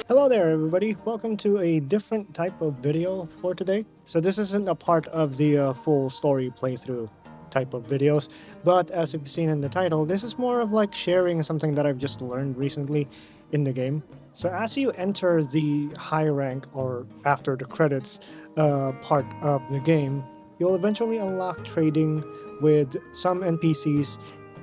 Hello there everybody, welcome to a different type of video for today. So this isn't a part of the full story playthrough type of videos, but as you've seen in the title, this is more of like sharing something that I've just learned recently in the game. So as you enter the high rank or after the credits part of the game, you'll eventually unlock trading with some NPCs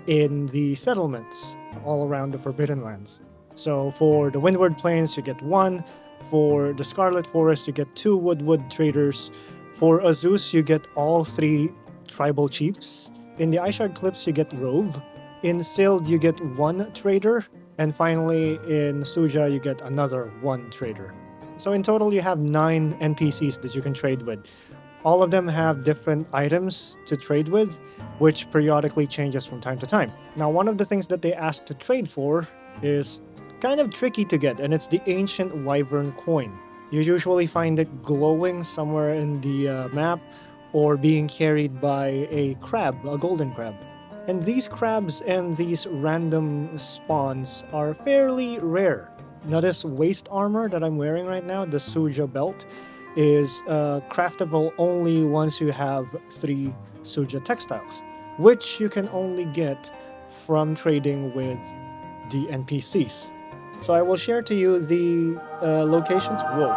in the settlements all around the Forbidden Lands. So for the Windward Plains, you get one. For the Scarlet Forest, you get two Woodwood traders. For Azus, you get all three tribal chiefs. In the Ishard Cliffs, you get Rove. In Sild, you get one trader. And finally, in Suja, you get another one trader. So in total, you have 9 NPCs that you can trade with. All of them have different items to trade with, which periodically changes from time to time. Now, one of the things that they ask to trade for is kind of tricky to get, and it's the Ancient Wyvern Coin. You usually find it glowing somewhere in the map or being carried by a crab, a golden crab. And these crabs and these random spawns are fairly rare. Now this waist armor that I'm wearing right now, the Suja belt, is craftable only once you have 3 Suja textiles, which you can only get from trading with the NPCs. So I will share to you the locations. Whoa.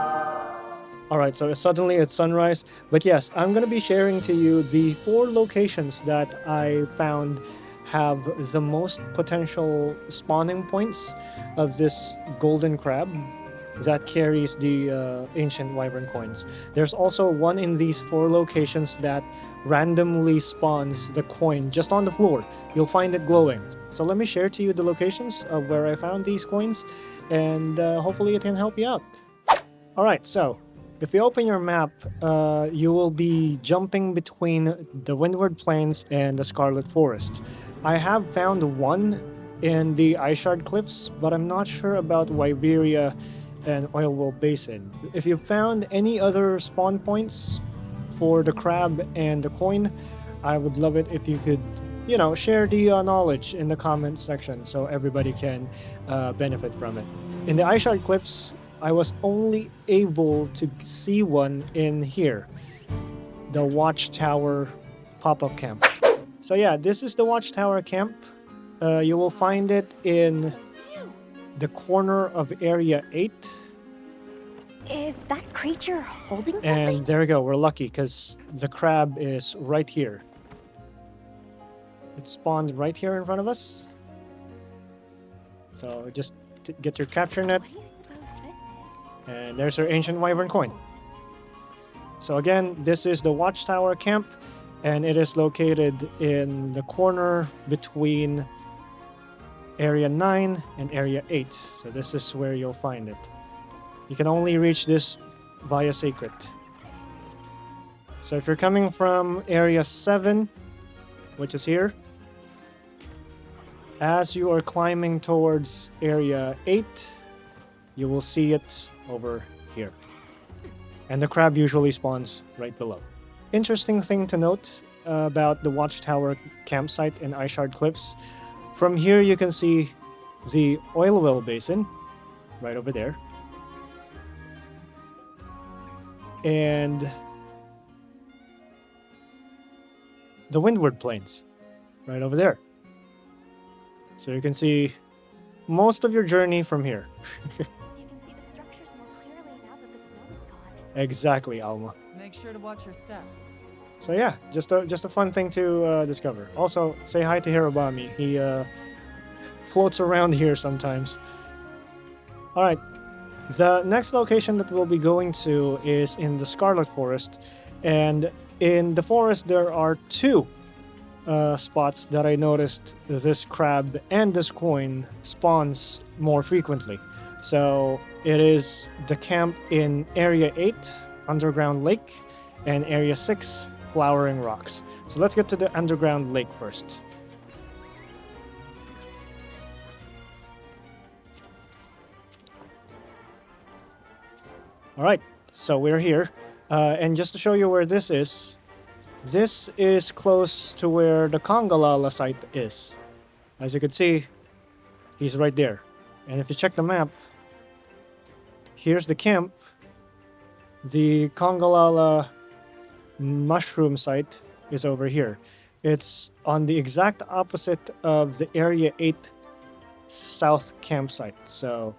Alright, so suddenly it's sunrise. But yes, I'm going to be sharing to you the 4 locations that I found have the most potential spawning points of this golden crab that carries the Ancient Wyvern Coins. There's also one in these 4 locations that randomly spawns the coin just on the floor. You'll find it glowing. So let me share to you the locations of where I found these coins, and hopefully it can help you out. Alright, so if you open your map, you will be jumping between the Windward Plains and the Scarlet Forest. I have found one in the Ishard Cliffs, but I'm not sure about Wyveria and Oilwell Basin. If you found any other spawn points for the crab and the coin, I would love it if you could, share the knowledge in the comments section so everybody can benefit from it. In the Ishard Cliffs, I was only able to see one in here, the Watchtower pop-up camp. So yeah, this is the Watchtower camp. You will find it in the corner of Area 8. Is that creature holding something? And there we go, we're lucky because the crab is right here. It spawned right here in front of us. So just get your capture net. What do you suppose this is? And there's our Ancient Wyvern Coin. So again, this is the Watchtower camp, and it is located in the corner between Area 9 and Area 8. So this is where you'll find it. You can only reach this via Sacred. So if you're coming from Area 7, which is here, as you are climbing towards Area 8, you will see it over here. And the crab usually spawns right below. Interesting thing to note about the Watchtower campsite in Ishard Cliffs. From here you can see the Oilwell Basin, right over there. And the Windward Plains, right over there. So you can see most of your journey from here. You can see the structures more clearly now that the snow is gone. Exactly, Alma. Make sure to watch your step. So yeah, just a fun thing to discover. Also, say hi to Hirobami. He floats around here sometimes. Alright, the next location that we'll be going to is in the Scarlet Forest. And in the forest there are 2 spots that I noticed this crab and this coin spawns more frequently. So it is the camp in Area 8, Underground Lake, and Area 6, Flowering Rocks. So let's get to the Underground Lake first. Alright, so we're here. And just to show you where this is close to where the Kongalala site is. As you can see, he's right there. And if you check the map, here's the camp. The Kongalala mushroom site is over here. It's on the exact opposite of the Area 8 South campsite. So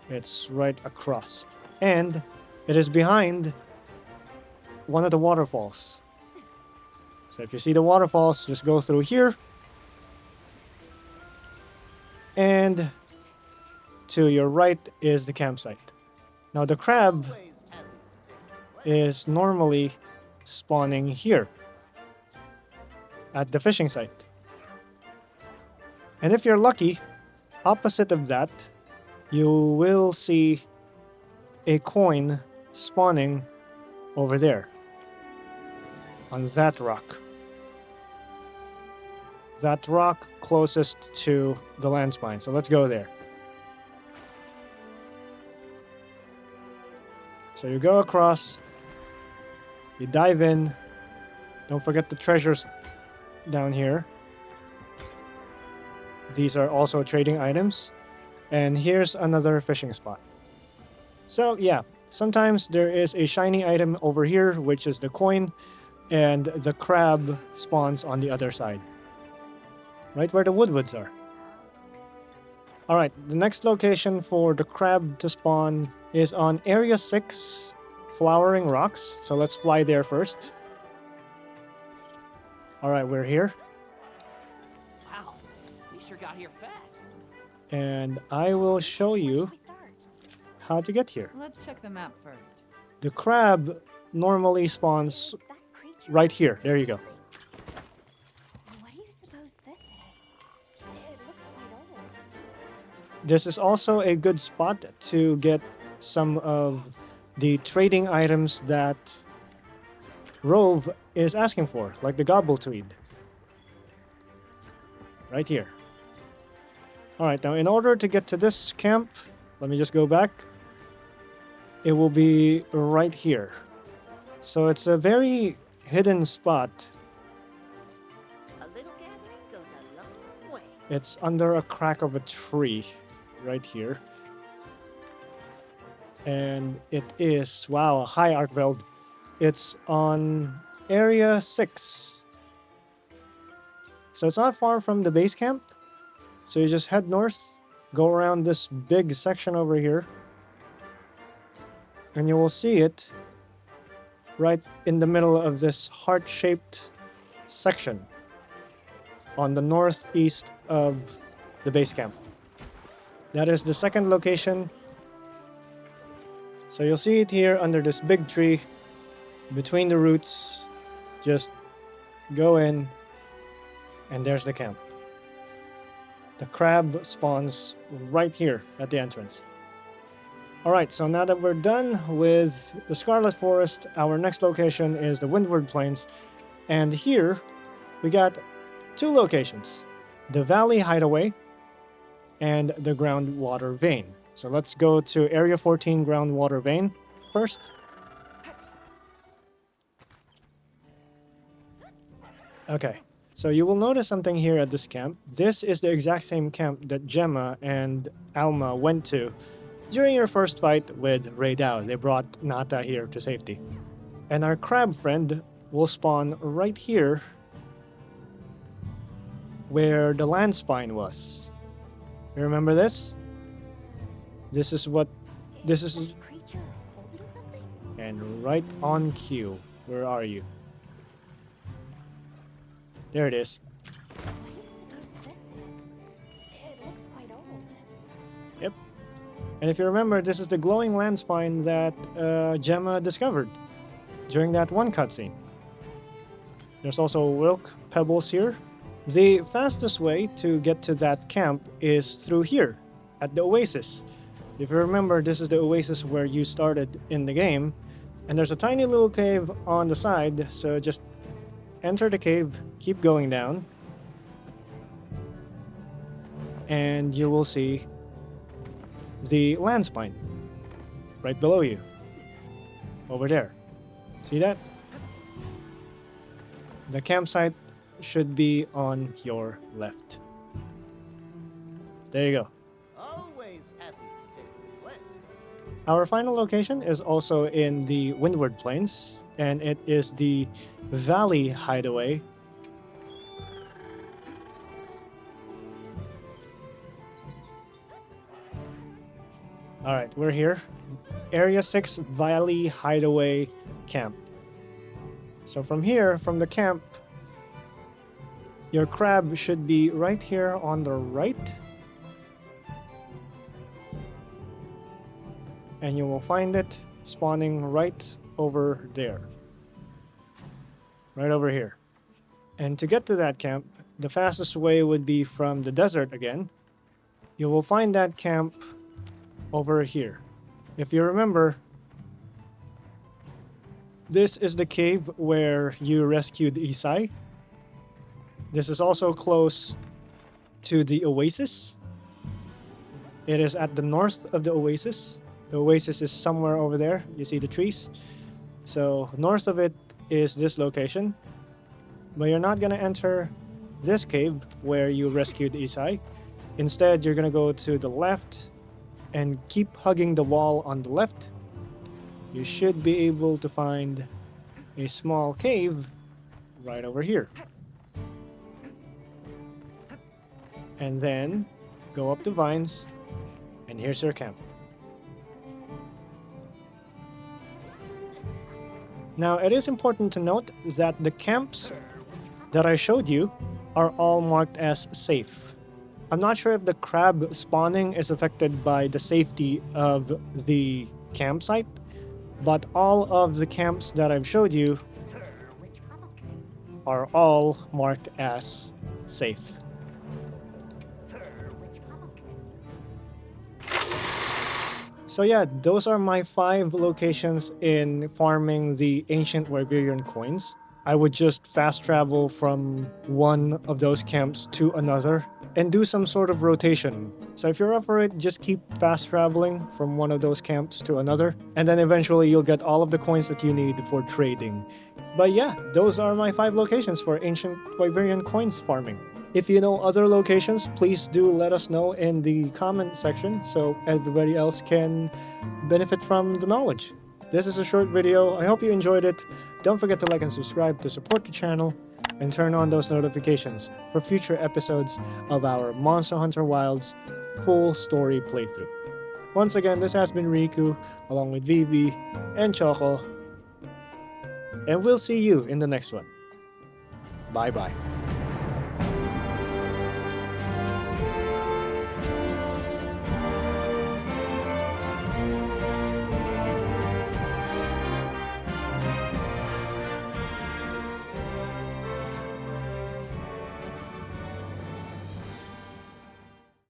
it's right across. And it is behind one of the waterfalls. So if you see the waterfalls, just go through here. And to your right is the campsite. Now the crab is normally spawning here at the fishing site. And if you're lucky, opposite of that, you will see a coin spawning over there on that rock. That rock closest to the land spine. So let's go there. So you go across, you dive in. Don't forget the treasures down here. These are also trading items. And here's another fishing spot. So yeah, sometimes there is a shiny item over here, which is the coin, and the crab spawns on the other side. Right where the woodwoods are. Alright, the next location for the crab to spawn is on Area 6, Flowering Rocks. So let's fly there first. Alright, we're here. Wow, we sure got here fast. And I will show Where you should we start? how to get here. Let's check the map first. The crab normally What spawns is that creature? right here. There you go. What do you suppose this is? It looks quite old. This is also a good spot to get some of the trading items that Rove is asking for, like the gobbletweed. Right here. Alright, now in order to get to this camp, let me just go back. It will be right here. So it's a very hidden spot. A little gathering goes a long way. It's under a crack of a tree right here. And it is, wow, hi Artveld. It's on Area 6. So it's not far from the base camp. So you just head north, go around this big section over here. And you will see it right in the middle of this heart-shaped section on the northeast of the base camp. That is the second location. So you'll see it here under this big tree between the roots. Just go in and there's the camp. The crab spawns right here at the entrance. Alright, so now that we're done with the Scarlet Forest, our next location is the Windward Plains. And here we got two locations, the Valley Hideaway and the Groundwater Vein. So let's go to Area 14 Groundwater Vein first. Okay, so you will notice something here at this camp. This is the exact same camp that Gemma and Alma went to during your first fight with Rey Dao. They brought Nata here to safety. And our crab friend will spawn right here where the land spine was. You remember this? This is what... This is... that a creature holding something? And right on cue. Where are you? There it is. What do you suppose this is? It looks quite old. Yep. And if you remember, this is the glowing land spine that Gemma discovered during that one cutscene. There's also Wilk Pebbles here. The fastest way to get to that camp is through here, at the Oasis. If you remember, this is the Oasis where you started in the game. And there's a tiny little cave on the side, so just enter the cave, keep going down. And you will see the land spine right below you. Over there. See that? The campsite should be on your left. So there you go. Always happy to take requests. Our final location is also in the Windward Plains, and it is the Valley Hideaway. Alright, we're here. Area 6 Valley Hideaway Camp. So from here, from the camp, your crab should be right here on the right. And you will find it spawning right over there. Right over here. And to get to that camp, the fastest way would be from the desert again. You will find that camp over here. If you remember, this is the cave where you rescued Isai. This is also close to the oasis. It is at the north of the oasis. The oasis is somewhere over there. You see the trees? So north of it is this location. But you're not going to enter this cave where you rescued Isai. Instead, you're going to go to the left and keep hugging the wall on the left. You should be able to find a small cave right over here. And then go up the vines, and here's your camp. Now, it is important to note that the camps that I showed you are all marked as safe. I'm not sure if the crab spawning is affected by the safety of the campsite, but all of the camps that I've showed you are all marked as safe. So yeah, those are my 5 locations in farming the Ancient Wyvern Coins. I would just fast travel from one of those camps to another and do some sort of rotation. So if you're up for it, just keep fast traveling from one of those camps to another, and then eventually you'll get all of the coins that you need for trading. But yeah, those are my 5 locations for Ancient Wyvern Coins farming. If you know other locations, please do let us know in the comment section so everybody else can benefit from the knowledge. This is a short video. I hope you enjoyed it. Don't forget to like and subscribe to support the channel, and turn on those notifications for future episodes of our Monster Hunter Wilds full story playthrough. Once again, this has been Riku, along with Vivi and Choco, and we'll see you in the next one. Bye bye.